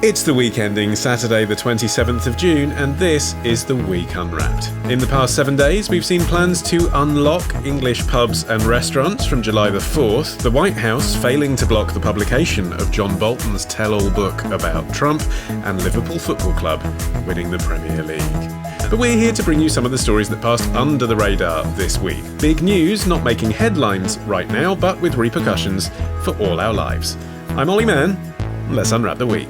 It's the week ending Saturday the 27th of June, and this is The Week Unwrapped. In the past 7 days, we've seen plans to unlock English pubs and restaurants from July the 4th, the White House failing to block the publication of John Bolton's tell-all book about Trump, and Liverpool Football Club winning the Premier League. But we're here to bring you some of the stories that passed under the radar this week. Big news, not making headlines right now, but with repercussions for all our lives. I'm Ollie Mann. Let's unwrap the week.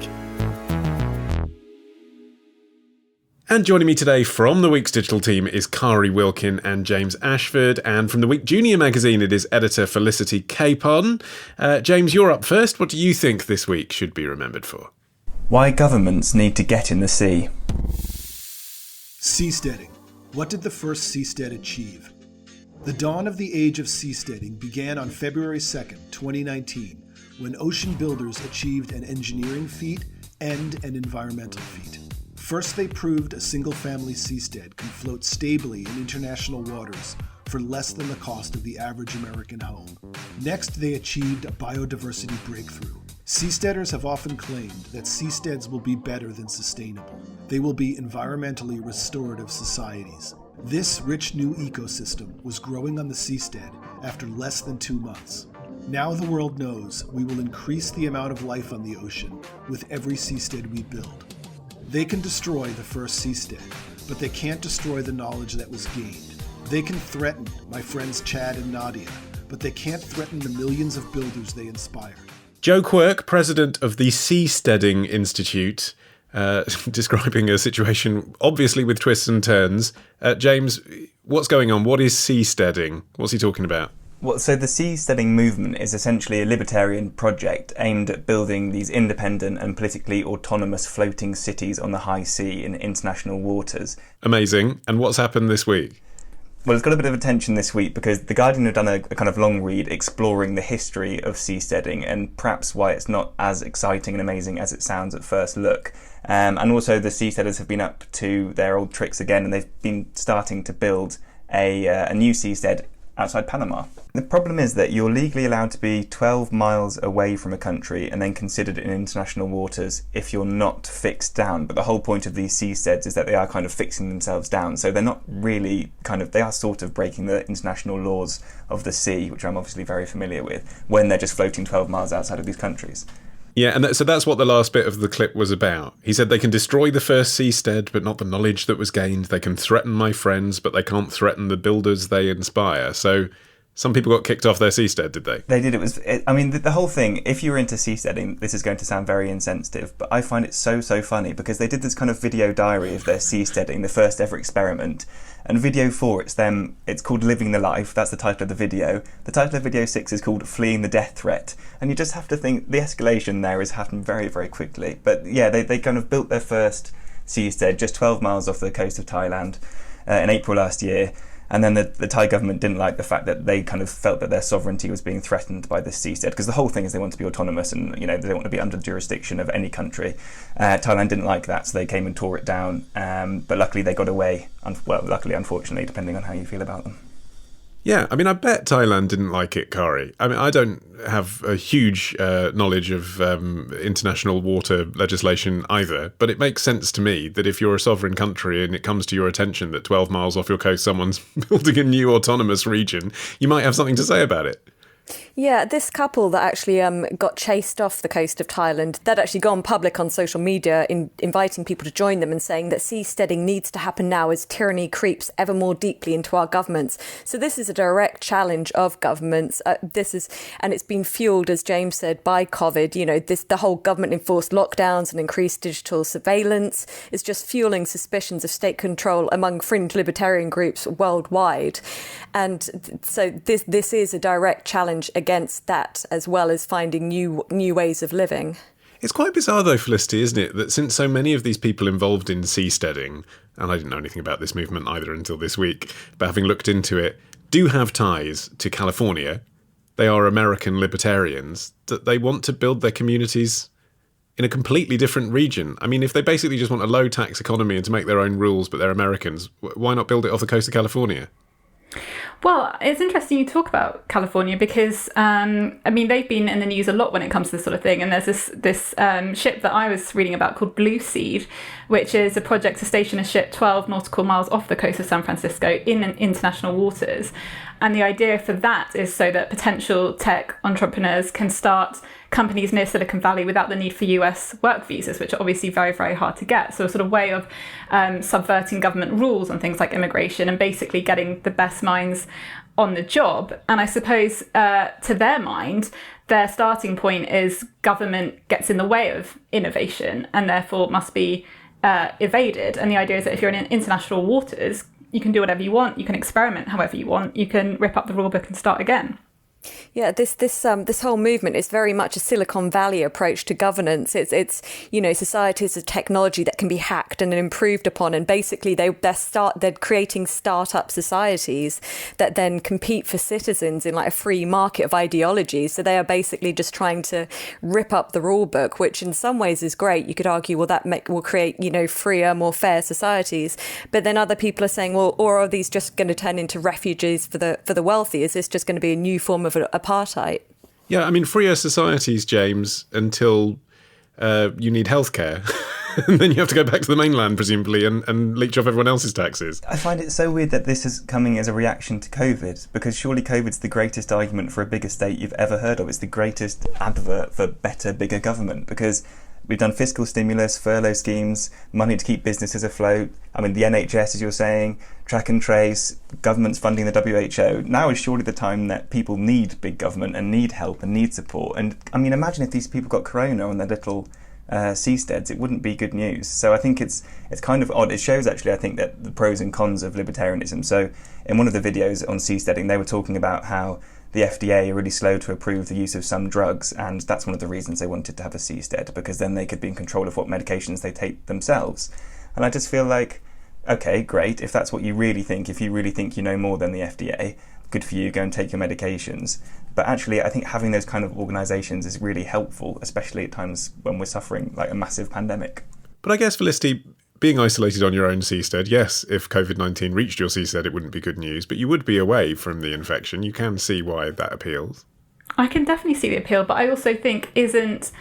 And joining me today from the Week's digital team is Kari Wilkin and James Ashford. And from the Week Junior magazine, it is editor Felicity Capon. James, you're up first. What do you think this week should be remembered for? Why governments need to get in the sea. Seasteading. What did the first seastead achieve? The dawn of the age of seasteading began on February 2nd, 2019, when ocean builders achieved an engineering feat and an environmental feat. First, they proved a single-family seastead can float stably in international waters for less than the cost of the average American home. Next, they achieved a biodiversity breakthrough. Seasteaders have often claimed that seasteads will be better than sustainable. They will be environmentally restorative societies. This rich new ecosystem was growing on the seastead after less than 2 months. Now the world knows we will increase the amount of life on the ocean with every seastead we build. They can destroy the first seastead, but they can't destroy the knowledge that was gained. They can threaten my friends Chad and Nadia, but they can't threaten the millions of builders they inspired. Joe Quirk, president of the Seasteading Institute, describing a situation obviously with twists and turns. James, what's going on? What is seasteading? What's he talking about? Well, so the seasteading movement is essentially a libertarian project aimed at building these independent and politically autonomous floating cities on the high sea in international waters. Amazing. And what's happened this week? Well, it's got a bit of attention this week because The Guardian have done a kind of long read exploring the history of seasteading and perhaps why it's not as exciting and amazing as it sounds at first look. And also the seasteaders have been up to their old tricks again, and they've been starting to build a new seastead outside Panama. The problem is that you're legally allowed to be 12 miles away from a country and then considered in international waters if you're not fixed down. But the whole point of these seasteads is that they are kind of fixing themselves down. So they're not really they are sort of breaking the international laws of the sea, which I'm obviously very familiar with, when they're just floating 12 miles outside of these countries. Yeah, and so that's what the last bit of the clip was about. He said they can destroy the first seastead, but not the knowledge that was gained. They can threaten my friends, but they can't threaten the builders they inspire. So some people got kicked off their seastead, did they? They did. The whole thing, if you're into seasteading, this is going to sound very insensitive, but I find it so funny because they did this kind of video diary of their seasteading, the first ever experiment. And video 4, it's called Living the Life. That's the title of the video. The title of video 6 is called Fleeing the Death Threat. And you just have to think the escalation there has happened very, very quickly. But yeah, they kind of built their first seastead just 12 miles off the coast of Thailand in April last year. And then the Thai government didn't like the fact that they kind of felt that their sovereignty was being threatened by this seastead, because the whole thing is they want to be autonomous and they don't want to be under the jurisdiction of any country. Thailand didn't like that, so they came and tore it down. But luckily they got away. Luckily, unfortunately, depending on how you feel about them. Yeah, I bet Thailand didn't like it, Kari. I don't have a huge knowledge of international water legislation either, but it makes sense to me that if you're a sovereign country and it comes to your attention that 12 miles off your coast someone's building a new autonomous region, you might have something to say about it. Yeah, this couple that actually got chased off the coast of Thailand, they'd actually gone public on social media inviting people to join them and saying that seasteading needs to happen now as tyranny creeps ever more deeply into our governments. So this is a direct challenge of governments. And it's been fueled, as James said, by COVID. The whole government-enforced lockdowns and increased digital surveillance is just fueling suspicions of state control among fringe libertarian groups worldwide. And so this is a direct challenge against that, as well as finding new ways of living. It's quite bizarre though, Felicity, isn't it, that since so many of these people involved in seasteading, and I didn't know anything about this movement either until this week, but having looked into it, do have ties to California. They are American libertarians, that they want to build their communities in a completely different region. If they basically just want a low tax economy and to make their own rules, but they're Americans, why not build it off the coast of California? Well, it's interesting you talk about California because, they've been in the news a lot when it comes to this sort of thing. And there's this ship that I was reading about called Blue Seed, which is a project to station a ship 12 nautical miles off the coast of San Francisco in international waters. And the idea for that is so that potential tech entrepreneurs can start companies near Silicon Valley without the need for US work visas, which are obviously very, very hard to get. So a sort of way of subverting government rules on things like immigration and basically getting the best minds on the job. And I suppose to their mind, their starting point is government gets in the way of innovation and therefore must be evaded. And the idea is that if you're in international waters, you can do whatever you want, you can experiment however you want, you can rip up the rule book and start again. Yeah, this whole movement is very much a Silicon Valley approach to governance. It's societies of technology that can be hacked and improved upon, and basically they're creating startup societies that then compete for citizens in like a free market of ideologies. So they are basically just trying to rip up the rule book, which in some ways is great. You could argue, well, will create freer, more fair societies. But then other people are saying, well, or are these just going to turn into refuges for the wealthy? Is this just going to be a new form of apartheid? Yeah, I mean, freer societies, James, until you need healthcare. And then you have to go back to the mainland, presumably, and leech off everyone else's taxes. I find it so weird that this is coming as a reaction to COVID, because surely COVID's the greatest argument for a bigger state you've ever heard of. It's the greatest advert for better, bigger government, because we've done fiscal stimulus, furlough schemes, money to keep businesses afloat. I mean, the NHS, as you're saying, track and trace, government's funding the WHO. Now is surely the time that people need big government and need help and need support. And I mean, imagine if these people got corona on their little seasteads, it wouldn't be good news. So I think it's kind of odd. It shows actually, I think, that the pros and cons of libertarianism. So in one of the videos on seasteading, they were talking about how the FDA are really slow to approve the use of some drugs, and that's one of the reasons they wanted to have a seastead, because then they could be in control of what medications they take themselves. And I just feel like, okay, great, if that's what you really think, if you really think you know more than the FDA, good for you, go and take your medications. But actually, I think having those kind of organisations is really helpful, especially at times when we're suffering like a massive pandemic. But I guess, Felicity, being isolated on your own seastead, yes, if COVID-19 reached your seastead, it wouldn't be good news, but you would be away from the infection. You can see why that appeals. I can definitely see the appeal, but I also think, isn't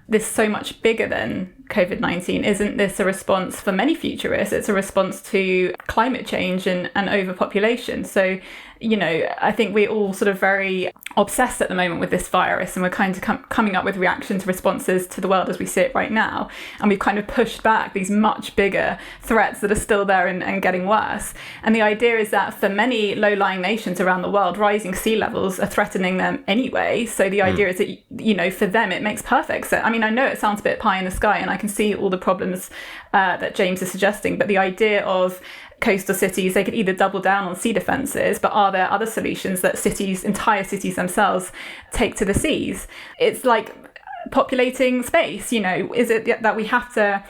this so much bigger than COVID-19? Isn't this a response for many futurists? It's a response to climate change and overpopulation. So, I think we're all sort of very obsessed at the moment with this virus, and we're kind of coming up with reactions, responses to the world as we see it right now. And we've kind of pushed back these much bigger threats that are still there and getting worse. And the idea is that for many low-lying nations around the world, rising sea levels are threatening them anyway. So the idea is that, for them, it makes perfect sense. I mean, I know it sounds a bit pie in the sky, and I can see all the problems that James is suggesting, but the idea of coastal cities, they could either double down on sea defences, but are there other solutions that entire cities themselves take to the seas? It's like populating space, is it that we have to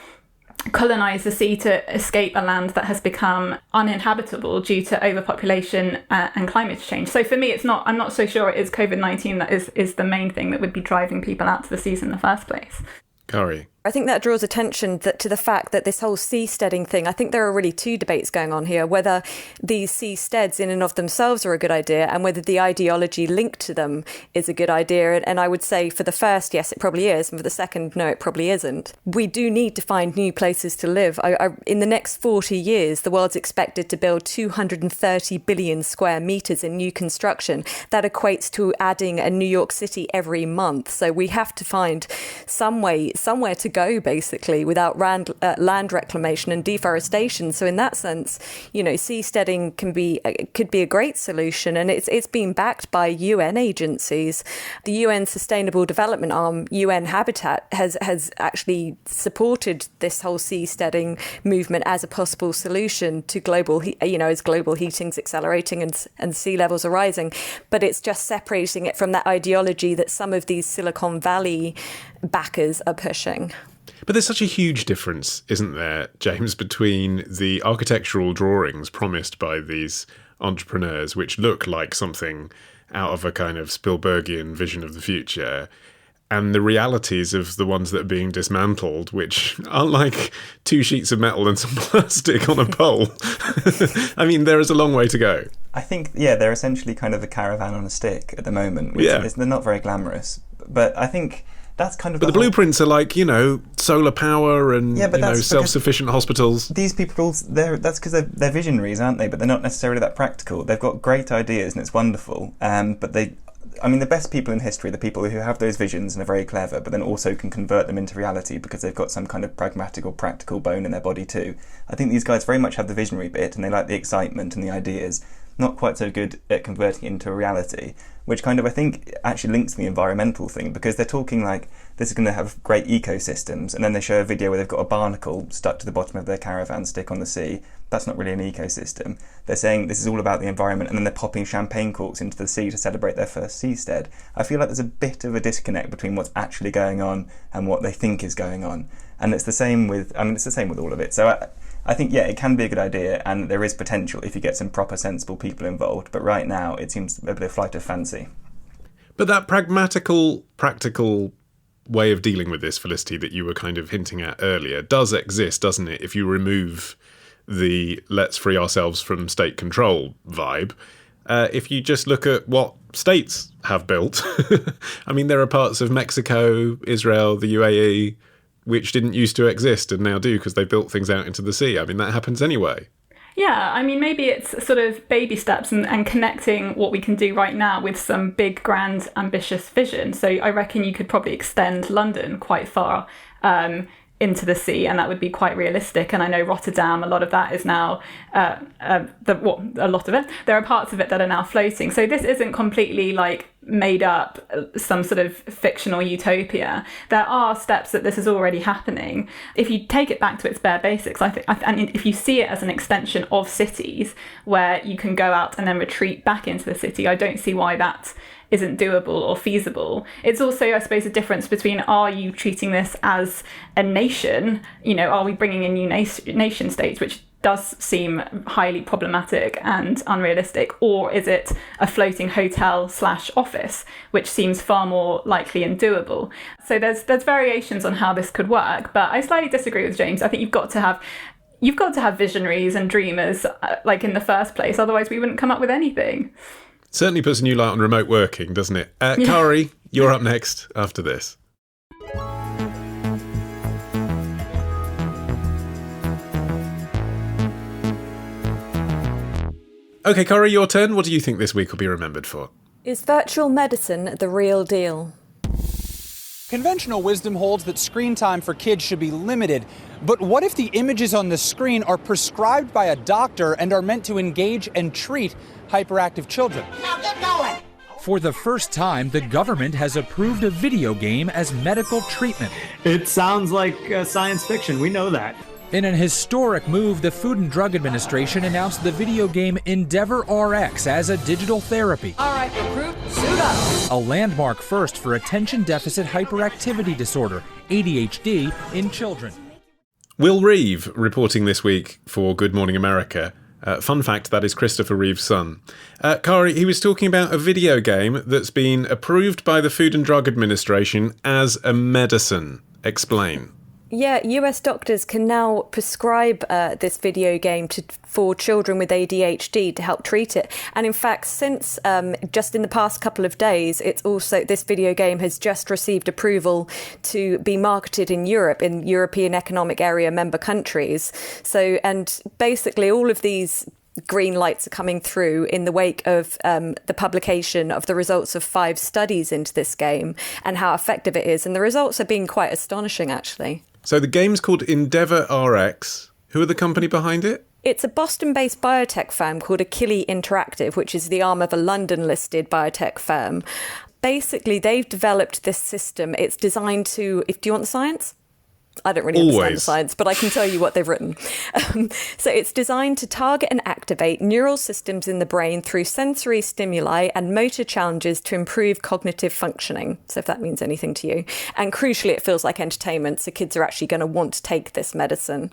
colonise the sea to escape a land that has become uninhabitable due to overpopulation and climate change? So for me, I'm not so sure it is COVID-19 that is the main thing that would be driving people out to the seas in the first place. Kari. I think that draws attention to the fact that this whole seasteading thing, I think there are really two debates going on here, whether these seasteads in and of themselves are a good idea and whether the ideology linked to them is a good idea. And I would say for the first, yes, it probably is. And for the second, no, it probably isn't. We do need to find new places to live. In the next 40 years, the world's expected to build 230 billion square metres in new construction. That equates to adding a New York City every month. So we have to find somewhere to go, basically, without land reclamation and deforestation. So in that sense, seasteading could be a great solution, and it's been backed by UN agencies. The UN Sustainable Development Arm, UN Habitat, has actually supported this whole seasteading movement as a possible solution to global, as global heating's accelerating and sea levels are rising. But it's just separating it from that ideology that some of these Silicon Valley backers are pushing. But there's such a huge difference, isn't there, James, between the architectural drawings promised by these entrepreneurs, which look like something out of a kind of Spielbergian vision of the future, and the realities of the ones that are being dismantled, which aren't like 2 sheets of metal and some plastic on a pole. I mean, there is a long way to go. I think, they're essentially kind of a caravan on a stick at the moment, which they're not very glamorous. But I think that's kind of... But the blueprints are like, solar power and self-sufficient hospitals. These people, that's because they're visionaries, aren't they? But they're not necessarily that practical. They've got great ideas and it's wonderful. But the best people in history are the people who have those visions and are very clever, but then also can convert them into reality because they've got some kind of pragmatic or practical bone in their body too. I think these guys very much have the visionary bit and they like the excitement and the ideas, not quite so good at converting it into a reality, which kind of, I think, actually links to the environmental thing, because they're talking like this is going to have great ecosystems, and then they show a video where they've got a barnacle stuck to the bottom of their caravan stick on the sea. That's not really an ecosystem. They're saying this is all about the environment, and then they're popping champagne corks into the sea to celebrate their first seastead. I feel like there's a bit of a disconnect between what's actually going on and what they think is going on. And it's the same with all of it. So I think, it can be a good idea, and there is potential if you get some proper, sensible people involved. But right now, it seems a bit of flight of fancy. But that practical way of dealing with this, Felicity, that you were kind of hinting at earlier, does exist, doesn't it? If you remove the let's free ourselves from state control vibe, if you just look at what states have built, I mean, there are parts of Mexico, Israel, the UAE, which didn't used to exist and now do because they built things out into the sea. I mean, that happens anyway. Yeah, I mean, maybe it's sort of baby steps and connecting what we can do right now with some big, grand, ambitious vision. So I reckon you could probably extend London quite far into the sea, and that would be quite realistic. And I know Rotterdam, a lot of that is now, a lot of it, there are parts of it that are now floating. So this isn't completely like made up some sort of fictional utopia. There are steps that this is already happening. If you take it back to its bare basics, I think, and if you see it as an extension of cities where you can go out and then retreat back into the city, I don't see why that isn't doable or feasible. It's also, I suppose, a difference between, are you treating this as a nation? Are we bringing in new nation states, which does seem highly problematic and unrealistic, or is it a floating hotel/office, which seems far more likely and doable? So there's variations on how this could work, but I slightly disagree with James. I think you've got to have visionaries and dreamers like in the first place, otherwise we wouldn't come up with anything. Certainly puts a new light on remote working, doesn't it? Kari, you're up next after this. Okay, Kari, your turn. What do you think this week will be remembered for? Is virtual medicine the real deal? Conventional wisdom holds that screen time for kids should be limited. But what if the images on the screen are prescribed by a doctor and are meant to engage and treat hyperactive children? Now get going! For the first time, the government has approved a video game as medical treatment. It sounds like science fiction. We know that. In an historic move, the Food and Drug Administration announced the video game Endeavor RX as a digital therapy. All right, recruit, suit up! A landmark first for attention deficit hyperactivity disorder, ADHD, in children. Will Reeve reporting this week for Good Morning America. Fun fact, that is Christopher Reeve's son. Kari, he was talking about a video game that's been approved by the Food and Drug Administration as a medicine. Explain. Yeah, US doctors can now prescribe this video game for children with ADHD to help treat it. And in fact, since just in the past couple of days, this video game has just received approval to be marketed in Europe, in European Economic Area member countries. So, and basically all of these green lights are coming through in the wake of the publication of the results of 5 studies into this game and how effective it is. And the results are being quite astonishing, actually. So the game's called Endeavor RX. Who are the company behind it? It's a Boston-based biotech firm called Achille Interactive, which is the arm of a London-listed biotech firm. Basically, they've developed this system. It's designed to... Do you want the science? I don't really understand the science, but I can tell you what they've written. So it's designed to target and activate neural systems in the brain through sensory stimuli and motor challenges to improve cognitive functioning. So if that means anything to you. And crucially, it feels like entertainment. So kids are actually going to want to take this medicine.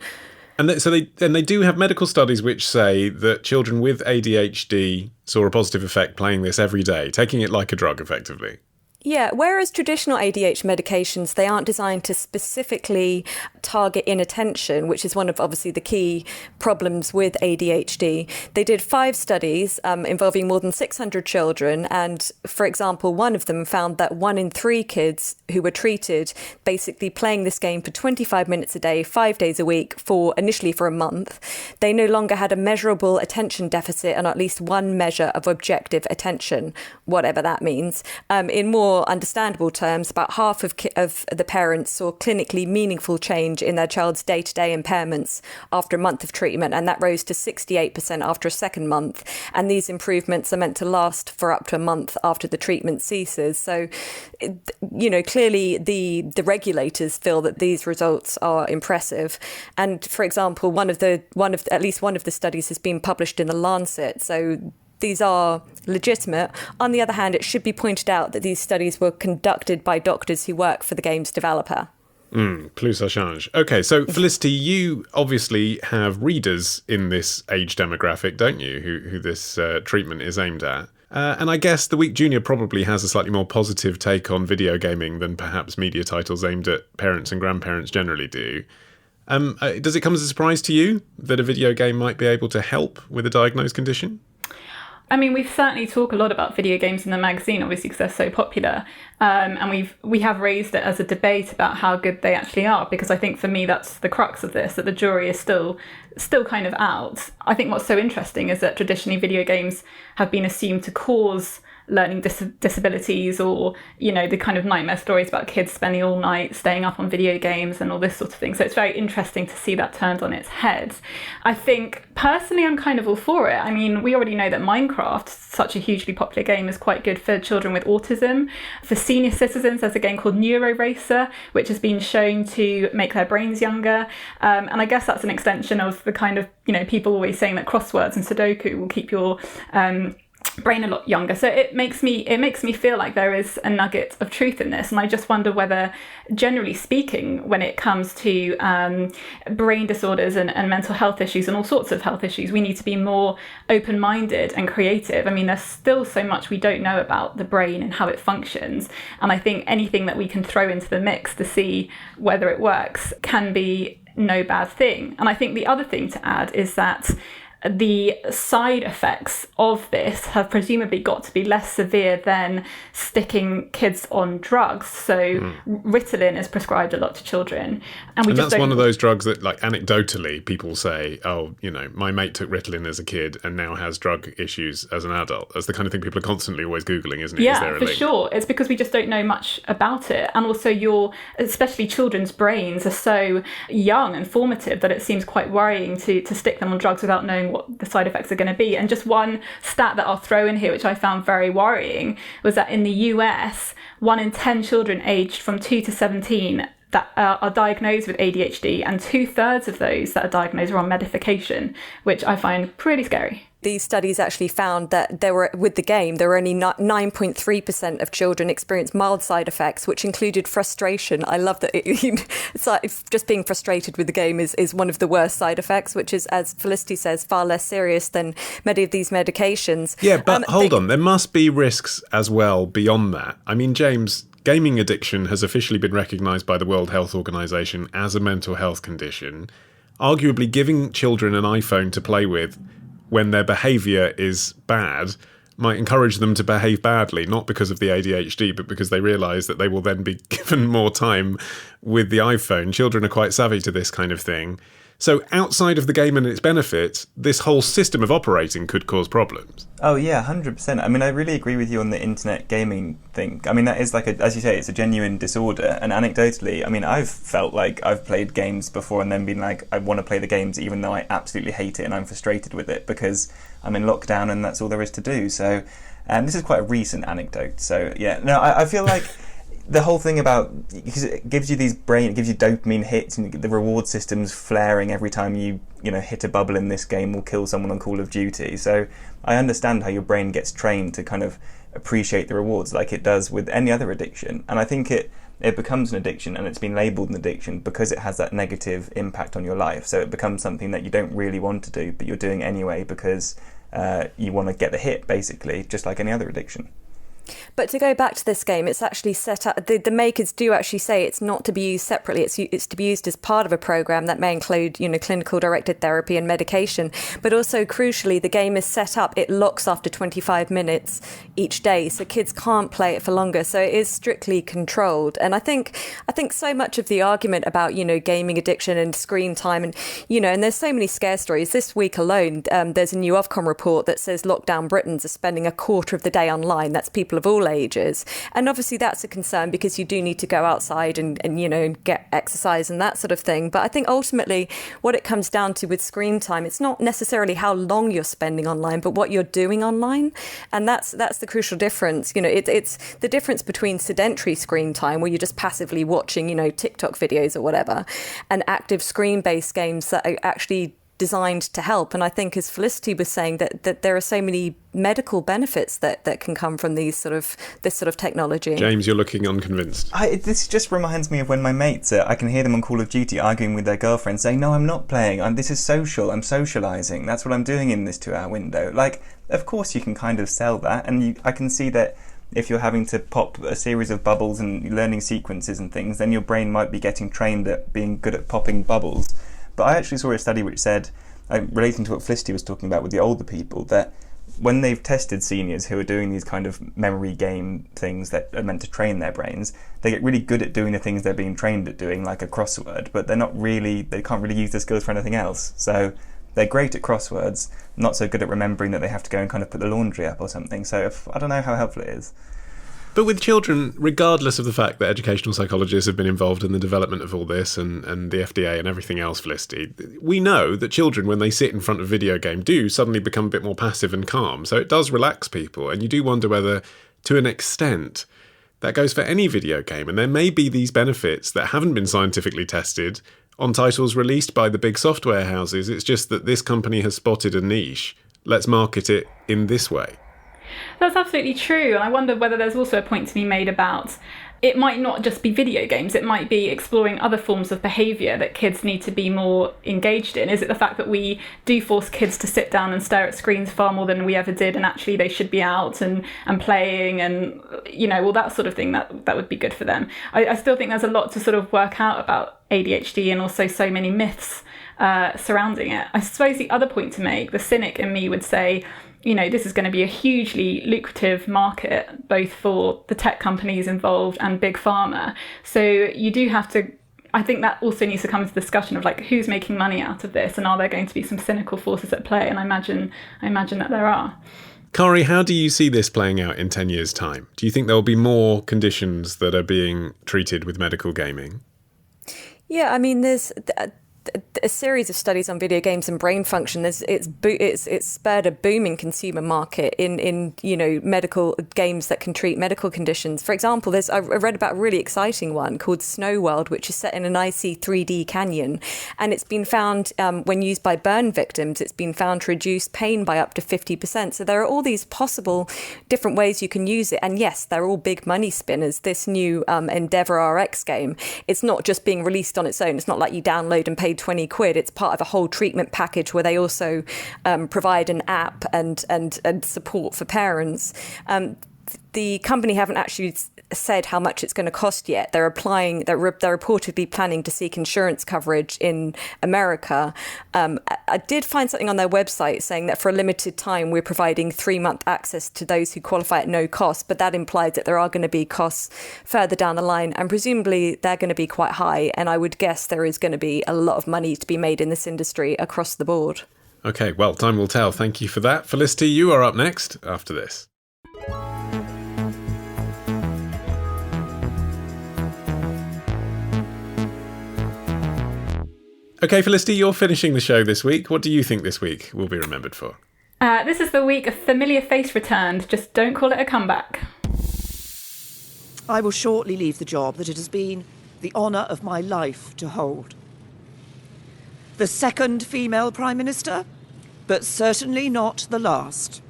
And they do have medical studies which say that children with ADHD saw a positive effect playing this every day, taking it like a drug, effectively. Yeah, whereas traditional ADHD medications, they aren't designed to specifically target inattention, which is one of obviously the key problems with ADHD. They did 5 studies involving more than 600 children. And for example, one of them found that 1 in 3 kids who were treated basically playing this game for 25 minutes a day, 5 days a week initially for a month, they no longer had a measurable attention deficit and at least one measure of objective attention, whatever that means. In more understandable terms, about half of the parents saw clinically meaningful change in their child's day-to-day impairments after a month of treatment, and that rose to 68% after a second month. And these improvements are meant to last for up to a month after the treatment ceases. So, clearly the regulators feel that these results are impressive. And for example, at least one of the studies has been published in the Lancet. So these are legitimate. On the other hand, it should be pointed out that these studies were conducted by doctors who work for the game's developer. Plus ça change. Okay, so Felicity, you obviously have readers in this age demographic, don't you, who this treatment is aimed at? And I guess The Week Junior probably has a slightly more positive take on video gaming than perhaps media titles aimed at parents and grandparents generally do. Does it come as a surprise to you that a video game might be able to help with a diagnosed condition? I mean, we've certainly talked a lot about video games in the magazine, obviously, because they're so popular. And we have raised it as a debate about how good they actually are, because I think for me that's the crux of this, that the jury is still kind of out. I think what's so interesting is that traditionally video games have been assumed to cause learning disabilities, or the kind of nightmare stories about kids spending all night staying up on video games and all this sort of thing. So it's very interesting to see that turned on its head. I think personally I'm kind of all for it. I mean, we already know that Minecraft, such a hugely popular game, is quite good for children with autism. For senior citizens, there's a game called Neuro Racer, which has been shown to make their brains younger. And I guess that's an extension of the kind of, people always saying that crosswords and Sudoku will keep your brain a lot younger. So it makes me feel like there is a nugget of truth in this. And I just wonder whether, generally speaking, when it comes to brain disorders and mental health issues and all sorts of health issues, we need to be more open-minded and creative. I mean, there's still so much we don't know about the brain and how it functions. And I think anything that we can throw into the mix to see whether it works can be no bad thing. And I think the other thing to add is that the side effects of this have presumably got to be less severe than sticking kids on drugs. So Ritalin is prescribed a lot to children. And that's one of those drugs that, like, anecdotally people say, oh, my mate took Ritalin as a kid and now has drug issues as an adult. That's the kind of thing people are constantly always Googling, isn't it? Yeah, is there a for link? Sure. It's because we just don't know much about it. And also especially children's brains are so young and formative that it seems quite worrying to stick them on drugs without knowing what the side effects are going to be. And just one stat that I'll throw in here, which I found very worrying, was that in the US, 1 in 10 children aged from 2 to 17 that are diagnosed with ADHD, and 2/3 of those that are diagnosed are on medication, which I find pretty scary. These studies actually found that there were only 9.3% of children experienced mild side effects, which included frustration. I love that it's like just being frustrated with the game is one of the worst side effects, which is, as Felicity says, far less serious than many of these medications. Yeah, but hold on. There must be risks as well beyond that. I mean, James, gaming addiction has officially been recognised by the World Health Organization as a mental health condition. Arguably, giving children an iPhone to play with when their behaviour is bad might encourage them to behave badly, not because of the ADHD, but because they realise that they will then be given more time with the iPhone. Children are quite savvy to this kind of thing. So outside of the game and its benefits, this whole system of operating could cause problems. Oh yeah, 100%. I mean, I really agree with you on the internet gaming thing. I mean, that is like, as you say, it's a genuine disorder. And anecdotally, I mean, I've felt like I've played games before and then been like, I want to play the games even though I absolutely hate it and I'm frustrated with it because I'm in lockdown and that's all there is to do. So this is quite a recent anecdote. So yeah, no, I feel like the whole thing about, because it gives you it gives you dopamine hits, and the reward system's flaring every time you hit a bubble in this game or kill someone on Call of Duty. So I understand how your brain gets trained to kind of appreciate the rewards like it does with any other addiction. And I think it becomes an addiction, and it's been labelled an addiction because it has that negative impact on your life. So it becomes something that you don't really want to do, but you're doing anyway because you want to get the hit, basically, just like any other addiction. But to go back to this game, it's actually set up, the makers do actually say it's not to be used separately, it's to be used as part of a program that may include, clinical directed therapy and medication. But also, crucially, the game is set up, it locks after 25 minutes each day, so kids can't play it for longer. So it is strictly controlled. And I think so much of the argument about, gaming addiction and screen time and there's so many scare stories. This week alone, there's a new Ofcom report that says lockdown Britons are spending a quarter of the day online. That's people of all ages. And obviously that's a concern because you do need to go outside and get exercise and that sort of thing. But I think ultimately what it comes down to with screen time, it's not necessarily how long you're spending online, but what you're doing online. And that's the crucial difference. It's the difference between sedentary screen time, where you're just passively watching, TikTok videos or whatever, and active screen-based games that are actually designed to help. And I think, as Felicity was saying, that there are so many medical benefits that can come from this sort of technology. James, you're looking unconvinced. This just reminds me of when my mates, I can hear them on Call of Duty arguing with their girlfriends, saying, "No, I'm not playing. This is social. I'm socialising. That's what I'm doing in this 2-hour window." Like, of course you can kind of sell that, and I can see that if you're having to pop a series of bubbles and learning sequences and things, then your brain might be getting trained at being good at popping bubbles. But I actually saw a study which said, relating to what Felicity was talking about with the older people, that when they've tested seniors who are doing these kind of memory game things that are meant to train their brains, they get really good at doing the things they're being trained at doing, like a crossword, but they can't really use their skills for anything else. So they're great at crosswords, not so good at remembering that they have to go and kind of put the laundry up or something. So I don't know how helpful it is. But with children, regardless of the fact that educational psychologists have been involved in the development of all this and the FDA and everything else, Felicity, we know that children, when they sit in front of a video game, do suddenly become a bit more passive and calm. So it does relax people. And you do wonder whether, to an extent, that goes for any video game. And there may be these benefits that haven't been scientifically tested on titles released by the big software houses. It's just that this company has spotted a niche. Let's market it in this way. That's absolutely true. And I wonder whether there's also a point to be made about it might not just be video games, it might be exploring other forms of behaviour that kids need to be more engaged in. Is it the fact that we do force kids to sit down and stare at screens far more than we ever did, and actually they should be out and playing and, all that sort of thing, that would be good for them? I still think there's a lot to sort of work out about ADHD and also so many myths surrounding it. I suppose the other point to make, the cynic in me would say, this is going to be a hugely lucrative market, both for the tech companies involved and big pharma. So you do have to, I think that also needs to come into discussion of like, who's making money out of this, and are there going to be some cynical forces at play? And I imagine that there are. Kari, how do you see this playing out in 10 years' time? Do you think there will be more conditions that are being treated with medical gaming? Yeah, I mean, there's a series of studies on video games and brain function. It's spurred a booming consumer market in medical games that can treat medical conditions. For example, I read about a really exciting one called Snow World, which is set in an icy 3D canyon, and it's been found when used by burn victims, it's been found to reduce pain by up to 50%. So there are all these possible different ways you can use it, and yes, they're all big money spinners. This new Endeavour RX game, it's not just being released on its own. It's not like you download and pay 20 quid. It's part of a whole treatment package where they also provide an app and support for parents. The company haven't actually said how much it's going to cost yet. They're reportedly planning to seek insurance coverage in America. I did find something on their website saying that for a limited time we're providing 3-month access to those who qualify at no cost, but that implies that there are going to be costs further down the line, and presumably they're going to be quite high, and I would guess there is going to be a lot of money to be made in this industry across the board. Okay, well, time will tell. Thank you for that. Felicity, you are up next after this. Okay, Felicity, you're finishing the show this week. What do you think this week will be remembered for? This is the week a familiar face returned. Just don't call it a comeback. I will shortly leave the job that it has been the honour of my life to hold. The second female Prime Minister, but certainly not the last.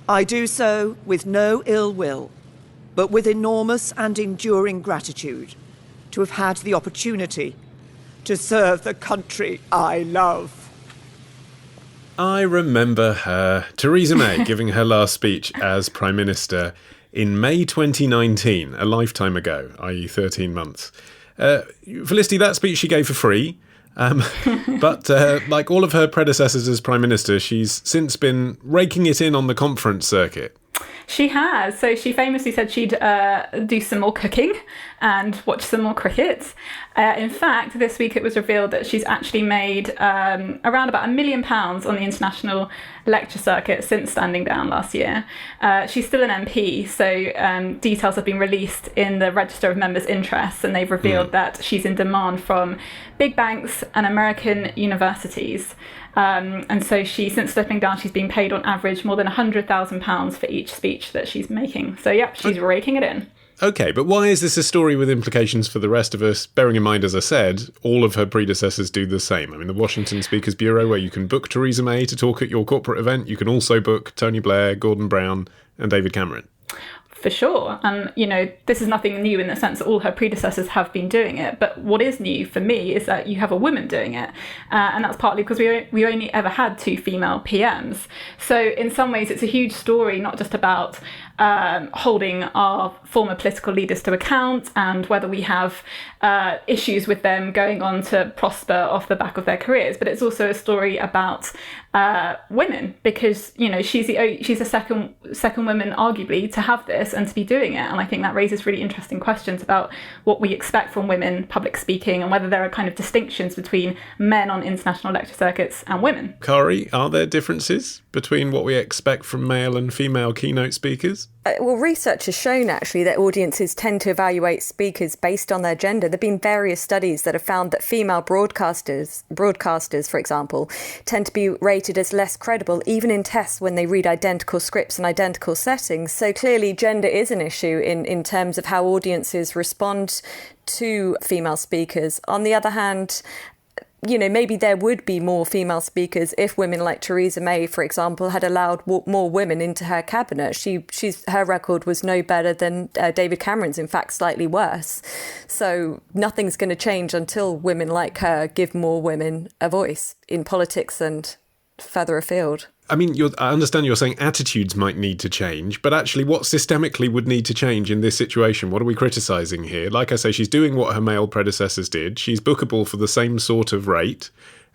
I do so with no ill will, but with enormous and enduring gratitude to have had the opportunity to serve the country I love. I remember her, Theresa May, giving her last speech as Prime Minister in May 2019, a lifetime ago, i.e. 13 months. Felicity, that speech she gave for free. But like all of her predecessors as Prime Minister, she's since been raking it in on the conference circuit. She has. So she famously said she'd do some more cooking and watch some more cricket. In fact, this week it was revealed that she's actually made around about £1 million on the international lecture circuit since standing down last year. She's still an MP, so details have been released in the Register of Members' Interests, and they've revealed that she's in demand from big banks and American universities. And so since stepping down, she's been paid on average more than £100,000 for each speech that she's making. So, yep, she's raking it in. Okay, but why is this a story with implications for the rest of us? Bearing in mind, as I said, all of her predecessors do the same. I mean, the Washington Speakers Bureau, where you can book Theresa May to talk at your corporate event, you can also book Tony Blair, Gordon Brown and David Cameron. For sure. And, this is nothing new in the sense that all her predecessors have been doing it. But what is new for me is that you have a woman doing it. And that's partly because we only ever had 2 female PMs. So in some ways, it's a huge story, not just about holding our former political leaders to account and whether we have issues with them going on to prosper off the back of their careers, but it's also a story about women, because she's the second woman arguably to have this and to be doing it, and I think that raises really interesting questions about what we expect from women public speaking and whether there are kind of distinctions between men on international lecture circuits and women. Kari, are there differences between what we expect from male and female keynote speakers? Well, research has shown actually that audiences tend to evaluate speakers based on their gender. There have been various studies that have found that female broadcasters, for example, tend to be rated as less credible, even in tests when they read identical scripts in identical settings. So clearly gender is an issue in terms of how audiences respond to female speakers. On the other hand, maybe there would be more female speakers if women like Theresa May, for example, had allowed more women into her cabinet. Her record was no better than David Cameron's, in fact, slightly worse. So nothing's going to change until women like her give more women a voice in politics and further afield. I mean, I understand you're saying attitudes might need to change, but actually what systemically would need to change in this situation? What are we criticising here? Like I say, she's doing what her male predecessors did. She's bookable for the same sort of rate,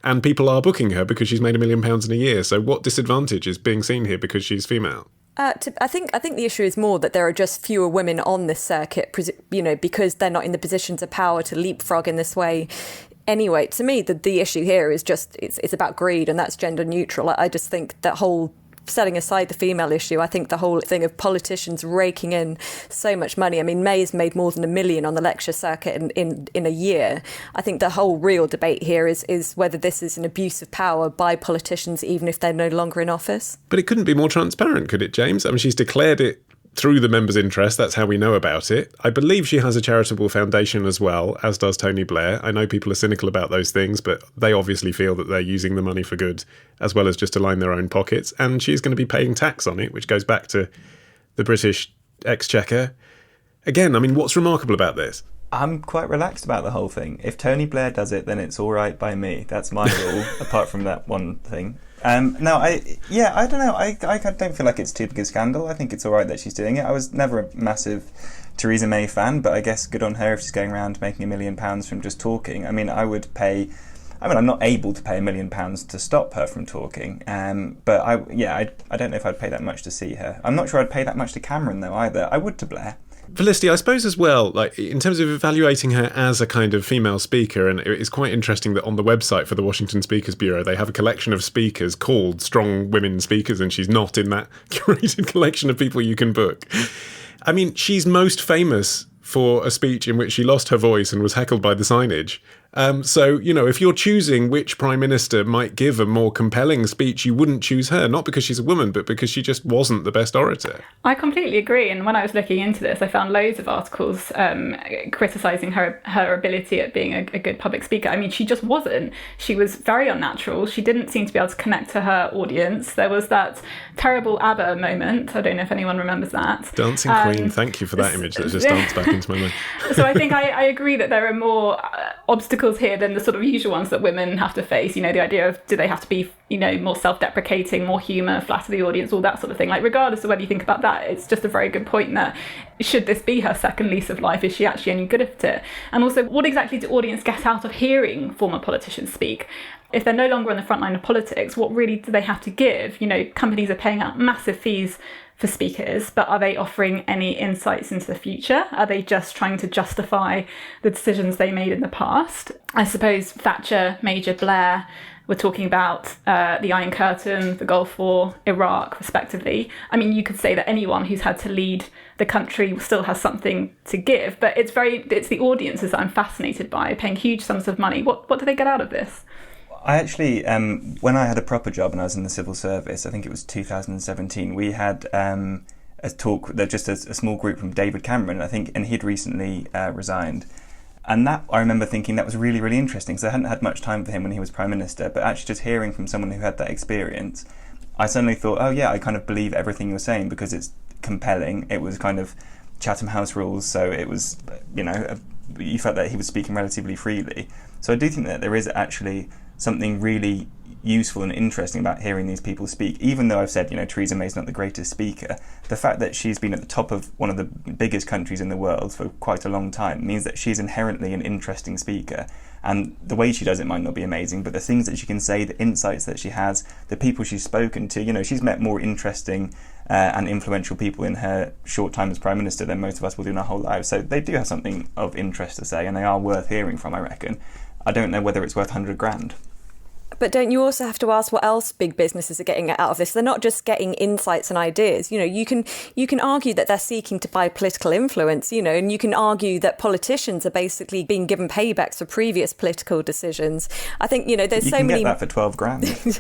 and people are booking her because she's made £1 million in a year. So what disadvantage is being seen here because she's female? I think the issue is more that there are just fewer women on this circuit, because they're not in the positions of power to leapfrog in this way. Anyway, to me, the issue here is just it's about greed, and that's gender neutral. I just think that whole, setting aside the female issue, I think the whole thing of politicians raking in so much money. I mean, May's made more than £1 million on the lecture circuit in a year. I think the whole real debate here is whether this is an abuse of power by politicians, even if they're no longer in office. But it couldn't be more transparent, could it, James? I mean, she's declared it through the members' interest. That's how we know about it. I believe she has a charitable foundation as well, as does Tony Blair. I know people are cynical about those things, but they obviously feel that they're using the money for good, as well as just to line their own pockets. And she's going to be paying tax on it, which goes back to the British exchequer. Again, I mean, what's remarkable about this? I'm quite relaxed about the whole thing. If Tony Blair does it, then it's all right by me. That's my rule, apart from that one thing. I don't know. I don't feel like it's too big a scandal. I think it's all right that she's doing it. I was never a massive Theresa May fan, but I guess good on her if she's going around making £1 million from just talking. I mean, I'm not able to pay £1 million to stop her from talking. But I don't know if I'd pay that much to see her. I'm not sure I'd pay that much to Cameron though either. I would to Blair. Felicity, I suppose as well, like in terms of evaluating her as a kind of female speaker, and it's quite interesting that on the website for the Washington Speakers Bureau, they have a collection of speakers called Strong Women Speakers, and she's not in that curated collection of people you can book. I mean, she's most famous for a speech in which she lost her voice and was heckled by the signage. So, if you're choosing which Prime Minister might give a more compelling speech, you wouldn't choose her, not because she's a woman, but because she just wasn't the best orator. I completely agree. And when I was looking into this, I found loads of articles criticising her ability at being a good public speaker. I mean, she just wasn't. She was very unnatural. She didn't seem to be able to connect to her audience. There was that terrible ABBA moment. I don't know if anyone remembers that. Dancing Queen. Thank you for that image that just danced back into my mind. So I think I agree that there are more obstacles obstacles here than the sort of usual ones that women have to face. You know, the idea of, do they have to be, you know, more self-deprecating, more humour, flatter the audience, all that sort of thing. Like, regardless of whether you think about that, it's just a very good point that should this be her second lease of life? Is she actually any good at it? And also, what exactly do audience get out of hearing former politicians speak? If they're no longer on the front line of politics, what really do they have to give? You know, companies are paying out massive fees for speakers, but are they offering any insights into the future? Are they just trying to justify the decisions they made in the past? I suppose Thatcher, Major, Blair were talking about the Iron Curtain, the Gulf War, Iraq, respectively. I mean, you could say that anyone who's had to lead the country still has something to give, but it's the audiences that I'm fascinated by, paying huge sums of money. What do they get out of this? I actually, when I had a proper job and I was in the civil service, I think it was 2017, we had a talk, just a small group from David Cameron, I think, and he'd recently resigned. And that, I remember thinking that was really, really interesting, because I hadn't had much time for him when he was Prime Minister, but actually just hearing from someone who had that experience, I suddenly thought, oh yeah, I kind of believe everything you're saying, because it's compelling. It was kind of Chatham House rules, so it was, you know, you felt that he was speaking relatively freely. So I do think that there is actually something really useful and interesting about hearing these people speak. Even though I've said, you know, Theresa May's not the greatest speaker, the fact that she's been at the top of one of the biggest countries in the world for quite a long time means that she's inherently an interesting speaker. And the way she does it might not be amazing, but the things that she can say, the insights that she has, the people she's spoken to, you know, she's met more interesting and influential people in her short time as Prime Minister than most of us will do in our whole lives. So they do have something of interest to say, and they are worth hearing from, I reckon. I don't know whether it's worth 100 grand. But don't you also have to ask what else big businesses are getting out of this? They're not just getting insights and ideas. You know, you can argue that they're seeking to buy political influence, you know, and you can argue that politicians are basically being given paybacks for previous political decisions. I think, you know, there's so many... You can get that for 12 grand.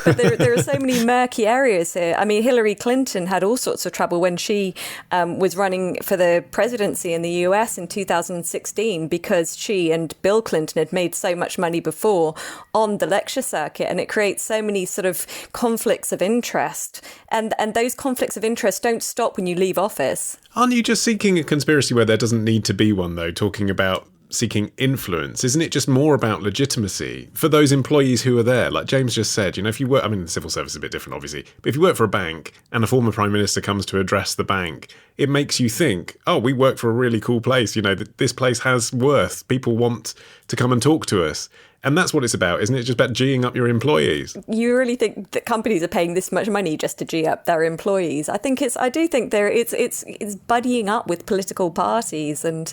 But there are so many murky areas here. I mean, Hillary Clinton had all sorts of trouble when she was running for the presidency in the US in 2016 because she and Bill Clinton had made so much money before on the lecture circuit, and it creates so many sort of conflicts of interest, and those conflicts of interest don't stop when you leave office. Aren't you just seeking a conspiracy where there doesn't need to be one, though, talking about seeking influence? Isn't it just more about legitimacy for those employees who are there? Like James just said, you know, if you work, I mean, the civil service is a bit different, obviously, but if you work for a bank and a former Prime Minister comes to address the bank, it makes you think, oh, we work for a really cool place, you know, this place has worth, people want to come and talk to us. And that's what it's about, isn't it? It's just about G'ing up your employees. You really think that companies are paying this much money just to G up their employees? I do think it's buddying up with political parties, and,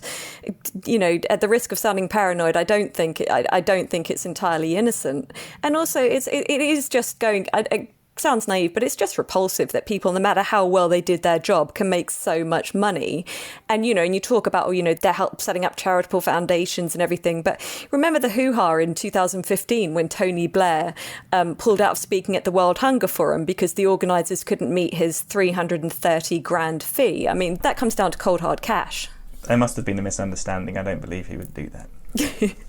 you know, at the risk of sounding paranoid, I don't think it's entirely innocent. And also, it is just going. Sounds naive, but it's just repulsive that people, no matter how well they did their job, can make so much money. And, you know, and you talk about, you know, their help setting up charitable foundations and everything. But remember the hoo-ha in 2015 when Tony Blair pulled out of speaking at the World Hunger Forum because the organisers couldn't meet his 330 grand fee. I mean, that comes down to cold hard cash. There must have been a misunderstanding. I don't believe he would do that.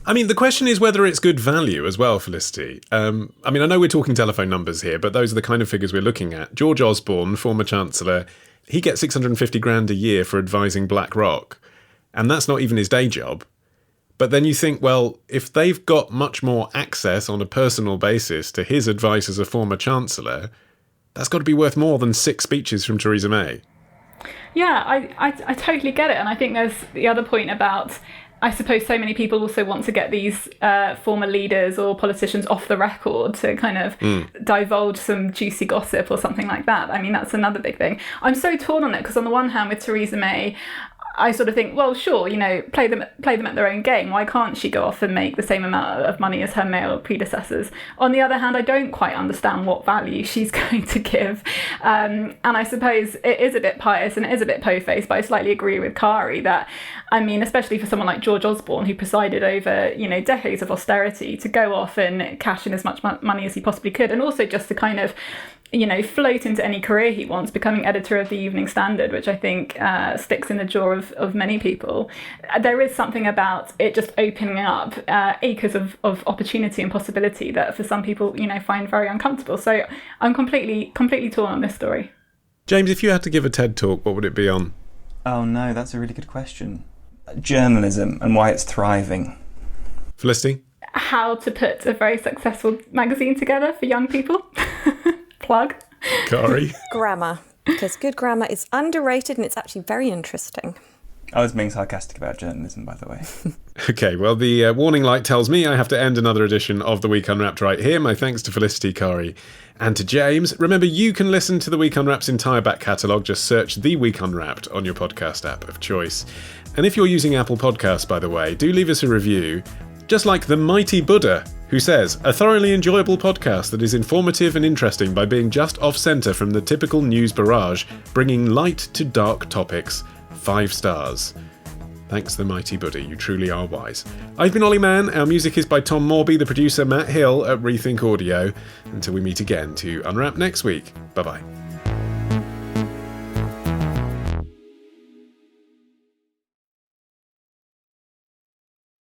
I mean, the question is whether it's good value as well, Felicity. I mean, I know we're talking telephone numbers here, but those are the kind of figures we're looking at. George Osborne, former Chancellor, he gets 650 grand a year for advising BlackRock, and that's not even his day job. But then you think, well, if they've got much more access on a personal basis to his advice as a former Chancellor, that's got to be worth more than 6 speeches from Theresa May. Yeah, I totally get it. And I think there's the other point about, I suppose so many people also want to get these former leaders or politicians off the record to kind of divulge some juicy gossip or something like that. I mean, that's another big thing. I'm so torn on it because on the one hand with Theresa May, I sort of think, well, sure, you know, play them at their own game. Why can't she go off and make the same amount of money as her male predecessors? On the other hand, I don't quite understand what value she's going to give. And I suppose it is a bit pious and it is a bit po-faced, but I slightly agree with Kari that, I mean, especially for someone like George Osborne, who presided over, you know, decades of austerity, to go off and cash in as much money as he possibly could, and also just to kind of, you know, float into any career he wants, becoming editor of the Evening Standard, which I think sticks in the jaw of many people. There is something about it just opening up acres of opportunity and possibility that for some people, you know, find very uncomfortable. So I'm completely torn on this story. James, if you had to give a TED talk, what would it be on? Oh no, that's a really good question. Journalism and why it's thriving. Felicity? How to put a very successful magazine together for young people. Plug. Kari? Grammar. Because good grammar is underrated and it's actually very interesting. I was being sarcastic about journalism, by the way. Okay, well, the warning light tells me I have to end another edition of The Week Unwrapped right here. My thanks to Felicity, Kari, and to James. Remember, you can listen to The Week Unwrapped's entire back catalogue. Just search The Week Unwrapped on your podcast app of choice. And if you're using Apple Podcasts, by the way, do leave us a review. Just like the mighty Buddha, who says, a thoroughly enjoyable podcast that is informative and interesting by being just off-centre from the typical news barrage, bringing light to dark topics. 5 stars. Thanks, the mighty Buddha. You truly are wise. I've been Ollie Mann. Our music is by Tom Morby, the producer Matt Hill at Rethink Audio. Until we meet again to unwrap next week. Bye-bye.